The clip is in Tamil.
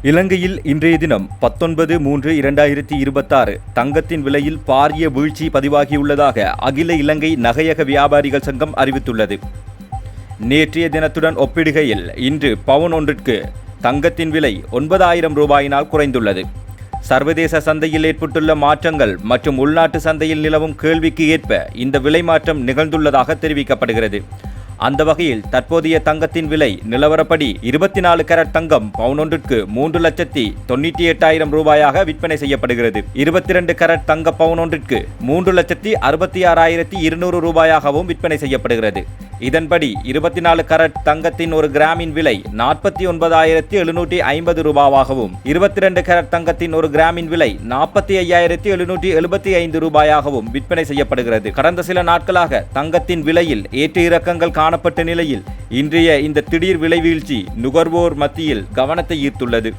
இலங்கையில் இன்றைய தினம் 19/3/2026 தங்கத்தின் விலையில் பாரிய வீழ்ச்சி பதிவாகியுள்ளதாக அகில இலங்கை நகையக வியாபாரிகள் சங்கம் அறிவித்துள்ளது. நேற்றைய தினத்துடன் ஒப்பிடுகையில் இன்று பவுன் ஒன்றிற்கு தங்கத்தின் விலை 9,000 ரூபாயினால் குறைந்துள்ளது. சர்வதேச சந்தையில் ஏற்பட்டுள்ள மாற்றங்கள் மற்றும் உள்நாட்டு சந்தையில் நிலவும் கேள்விக்கு ஏற்ப இந்த விலை மாற்றம் நிகழ்ந்துள்ளதாக தெரிவிக்கப்படுகிறது. அந்த வகையில் தற்போதைய தங்கத்தின் விலை நிலவரப்படி 24 கேரட் தங்கம் பவுன் ஒன்றிற்கு 3,98,000 ரூபாயாக விற்பனை செய்யப்படுகிறது. 22 கேரட் தங்க பவுன் ஒன்றிற்கு 3,66,200 ரூபாயாகவும் விற்பனை செய்யப்படுகிறது. இதன்படி 24 கேரட் தங்கத்தின் ஒரு கிராமின் விலை 49,750 ரூபாவாகவும் 22 கேரட் தங்கத்தின் ஒரு கிராமின் விலை 45,775 ரூபாயாகவும் விற்பனை செய்யப்படுகிறது. கடந்த சில நாட்களாக தங்கத்தின் விலையில் ஏற்ற இறக்கங்கள் காணப்பட்ட நிலையில் இன்றைய இந்த திடீர் விலை வீழ்ச்சி நுகர்வோர் மத்தியில் கவனத்தை ஈர்த்துள்ளது.